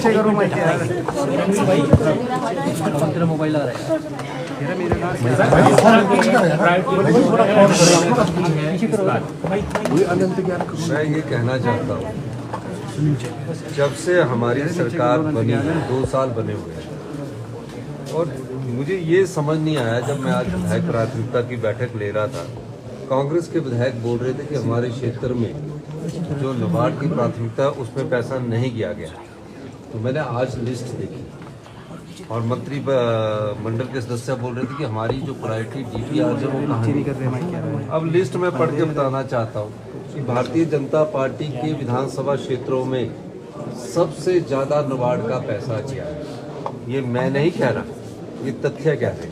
पीछे करो माइक यार। तेरा मोबाइल आ रहा है। मैं ये कहना चाहता हूँ, जब से हमारी सरकार बनी 2 साल बने हुए हैं और मुझे ये समझ नहीं आया, जब मैं आज विधायक प्राथमिकता की बैठक ले रहा था, कांग्रेस के विधायक बोल रहे थे कि हमारे क्षेत्र में जो नाबार्ड की प्राथमिकता है उसमें पैसा नहीं किया गया। तो मैंने आज लिस्ट देखी और मंत्री मंडल के सदस्य बोल रहे थे कि हमारी जो प्रायोरिटी डीपीआर है वो कहाँ है। अब लिस्ट में पढ़ के बताना चाहता हूँ कि भारतीय जनता पार्टी के विधानसभा क्षेत्रों में सबसे ज़्यादा नाबार्ड का पैसा किया है। ये मैं नहीं कह रहा, ये तथ्य क्या है।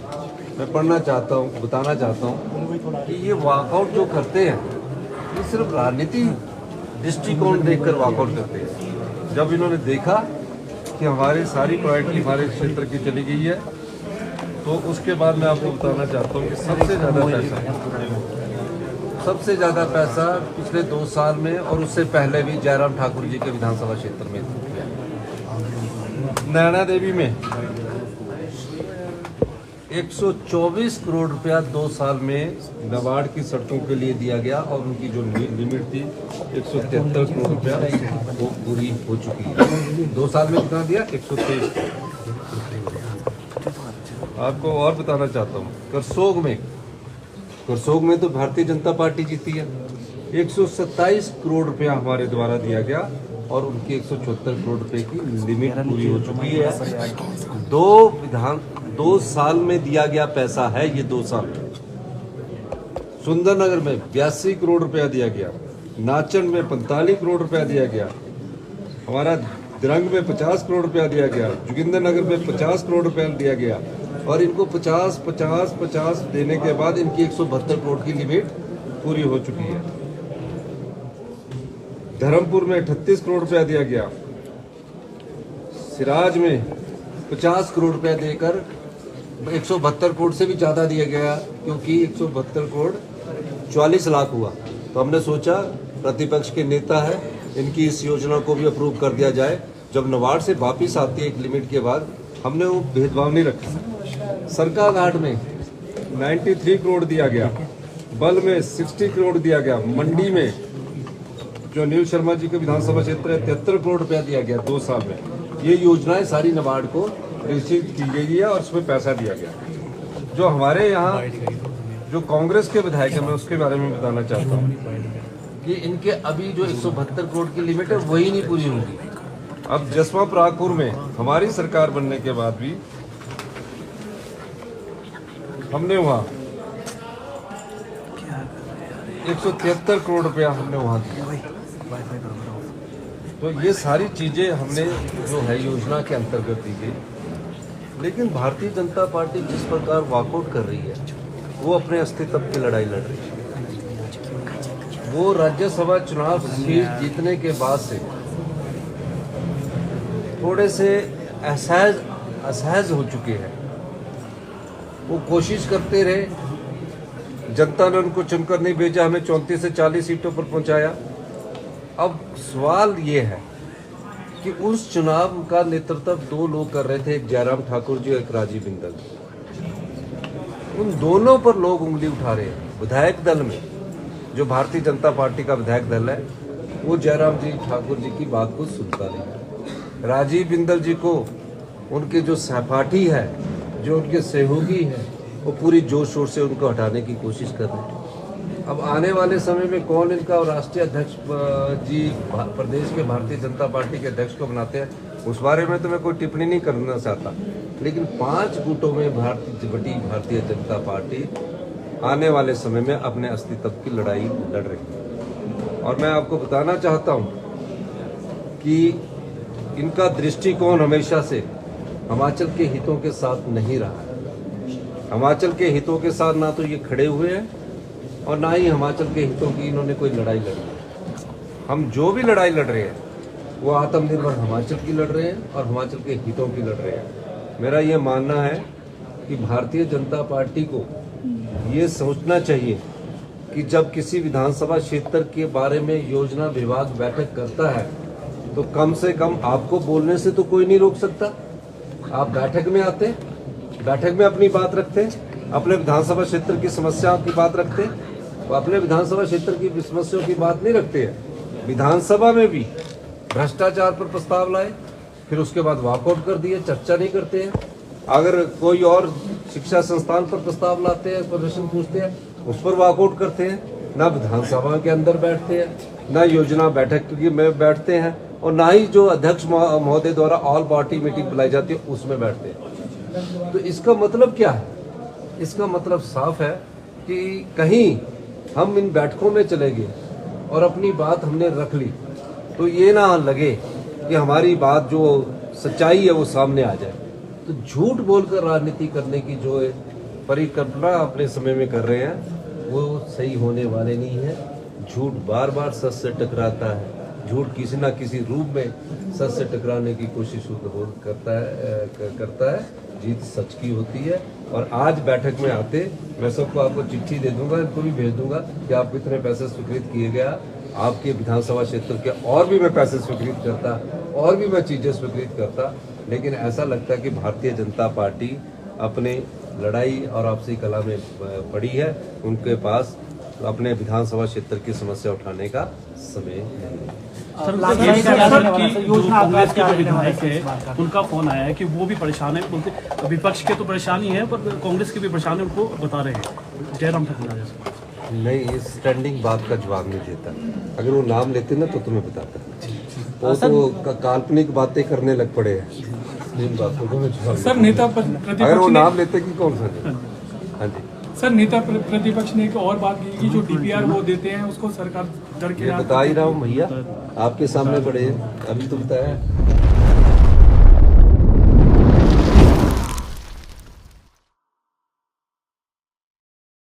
मैं पढ़ना चाहता हूँ, बताना चाहता हूँ कि ये वॉकआउट जो करते हैं ये सिर्फ राजनीति दृष्टिकोण देखकर वॉकआउट करते हैं। जब इन्होंने देखा कि हमारी सारी प्रायोरिटी हमारे क्षेत्र की चली गई है, तो उसके बाद मैं आपको बताना चाहता हूँ कि सबसे ज़्यादा पैसा पिछले 2 साल में और उससे पहले भी जयराम ठाकुर जी के विधानसभा क्षेत्र में नैना देवी में 124 करोड़ रुपया 2 साल में नाबार्ड की सड़कों के लिए दिया गया और उनकी जो लिमिट थी 173 करोड़ रुपया वो पूरी हो चुकी है। 2 साल में कितना दिया? 123। आपको और बताना चाहता हूँ, करसोग में तो भारतीय जनता पार्टी जीती है। 127 करोड़ रुपया हमारे द्वारा दिया गया और उनकी 174 करोड़ रुपए की लिमिट पूरी हो चुकी है। 2 साल में दिया गया पैसा है ये 2 साल में। सुंदरनगर में 82 करोड़ रुपया दिया गया, नाचन में 45 करोड़ रुपया दिया गया, हमारा दिरंग में 50 करोड़ रुपया दिया गया, जोगिंदर नगर में 50 करोड़ रुपया दिया गया और इनको 50 देने के बाद इनकी 172 करोड़ की लिमिट पूरी हो चुकी है। धर्मपुर में 38 करोड़ रुपया दिया गया, सिराज में 50 करोड़ रुपया देकर 172 करोड़ से भी ज़्यादा दिया गया, क्योंकि 172 करोड़ 44 लाख हुआ। तो हमने सोचा प्रतिपक्ष के नेता है, इनकी इस योजना को भी अप्रूव कर दिया जाए। जब नाबार्ड से वापिस आती है एक लिमिट के बाद, हमने वो भेदभाव नहीं रखा। सरका घाट में 93 करोड़ दिया गया, बल में 60 करोड़ दिया गया, मंडी में जो अनिल शर्मा जी के विधानसभा क्षेत्र है 73 करोड़ रुपया दिया गया 2 साल में। ये योजनाएं सारी नाबार्ड को रिसीव की गई है और उसमें पैसा दिया गया। जो हमारे यहाँ जो कांग्रेस के विधायक है, मैं उसके बारे में बताना चाहता हूँ कि इनके अभी जो 172 करोड़ की लिमिट है वही नहीं पूरी होगी। अब जसवा परागपुर में हमारी सरकार बनने के बाद भी हमने वहाँ 173 करोड़ रुपया हमने वहाँ दिया। तो ये सारी चीजें हमने जो है योजना के अंतर्गत दी गई। लेकिन भारतीय जनता पार्टी जिस प्रकार वॉकआउट कर रही है, वो अपने अस्तित्व की लड़ाई लड़ रही है। वो राज्यसभा चुनाव सीट जीतने के बाद से थोड़े से असहज हो चुके हैं। वो कोशिश करते रहे, जनता ने उनको चुनकर नहीं भेजा, हमें 34 से 40 सीटों पर पहुंचाया। अब सवाल ये है कि उस चुनाव का नेतृत्व 2 लोग कर रहे थे, एक जयराम ठाकुर जी और एक राजीव बिंदल। उन दोनों पर लोग उंगली उठा रहे हैं। विधायक दल में जो भारतीय जनता पार्टी का विधायक दल है, वो जयराम जी ठाकुर जी की बात को सुनता नहीं। राजीव बिंदल जी को उनके जो सहपाठी है, जो उनके सहयोगी है, वो पूरी जोश शोर से उनको हटाने की कोशिश कर रहे हैं। अब आने वाले समय में कौन इनका राष्ट्रीय अध्यक्ष जी प्रदेश के भारतीय जनता पार्टी के अध्यक्ष को बनाते हैं, उस बारे में तो मैं कोई टिप्पणी नहीं करना चाहता। लेकिन 5 गुटों में भारतीय जनता पार्टी आने वाले समय में अपने अस्तित्व की लड़ाई लड़ रही है। और मैं आपको बताना चाहता हूं कि इनका दृष्टिकोण हमेशा से हिमाचल के हितों के साथ नहीं रहा है। हिमाचल के हितों के साथ ना तो ये खड़े हुए हैं और ना ही हिमाचल के हितों की इन्होंने कोई लड़ाई लड़ी है। हम जो भी लड़ाई लड़ रहे हैं वो आत्मनिर्भर हिमाचल की लड़ रहे हैं और हिमाचल के हितों की लड़ रहे हैं। मेरा ये मानना है कि भारतीय जनता पार्टी को ये सोचना चाहिए कि जब किसी विधानसभा क्षेत्र के बारे में योजना विभाग बैठक करता है तो कम से कम आपको बोलने से तो कोई नहीं रोक सकता। आप बैठक में आते, बैठक में अपनी बात रखते, अपने विधानसभा क्षेत्र की समस्याओं की बात रखते, वो अपने विधानसभा क्षेत्र की समस्याओं की बात नहीं रखते हैं। विधानसभा में भी भ्रष्टाचार पर प्रस्ताव लाए, फिर उसके बाद वॉकआउट कर दिए, चर्चा नहीं करते हैं। अगर कोई और शिक्षा संस्थान पर प्रस्ताव लाते हैं, प्रदर्शन पूछते हैं, उस पर वॉकआउट करते हैं। ना विधानसभा के अंदर बैठते हैं, ना योजना बैठक में बैठते हैं, और ना ही जो अध्यक्ष महोदय द्वारा ऑल पार्टी मीटिंग बुलाई जाती है उसमें बैठते हैं। तो इसका मतलब क्या है? इसका मतलब साफ है कि कहीं हम इन बैठकों में चले गए और अपनी बात हमने रख ली, तो ये ना लगे कि हमारी बात जो सच्चाई है वो सामने आ जाए। तो झूठ बोलकर राजनीति करने की जो परिकल्पना अपने समय में कर रहे हैं वो सही होने वाले नहीं है। झूठ बार बार सच से टकराता है, झूठ किसी ना किसी रूप में सच से टकराने की कोशिश करता है। जीत सच की होती है। और आज बैठक में आते मैं सबको आपको चिट्ठी दे दूंगा, इनको भी भेज दूंगा कि आप कितने पैसे स्वीकृत किए गया आपके विधानसभा क्षेत्र के, और भी मैं पैसे स्वीकृत करता, और भी मैं चीजें स्वीकृत करता। लेकिन ऐसा लगता है कि भारतीय जनता पार्टी अपने लड़ाई और आपसी कला में पड़ी है, उनके पास अपने विधानसभा क्षेत्र की समस्या उठाने का समय नहीं है। कांग्रेस के जो विधायक है उनका फोन आया है कि वो भी परेशान है, बोलते विपक्ष के तो परेशानी है पर कांग्रेस के भी परेशान है, उनको बता रहे हैं जयराम ठाकुर जैसे। नहीं, इस स्टैंडिंग बात का जवाब नहीं देता। अगर वो नाम लेते ना तो तुम्हें बताता। वो तो काल्पनिक बातें करने लग पड़े हैं। इन बातों को मैं जवाब सर, नेता प्रतिपक्ष अगर वो नाम लेते कि कौन सा? हाँ जी सर, नेता प्रतिपक्ष ने एक और बात की कि जो डीपीआर वो देते हैं उसको सरकार ये बता ही रहा हूँ भैया, आपके सामने पड़े, अभी तो बताया।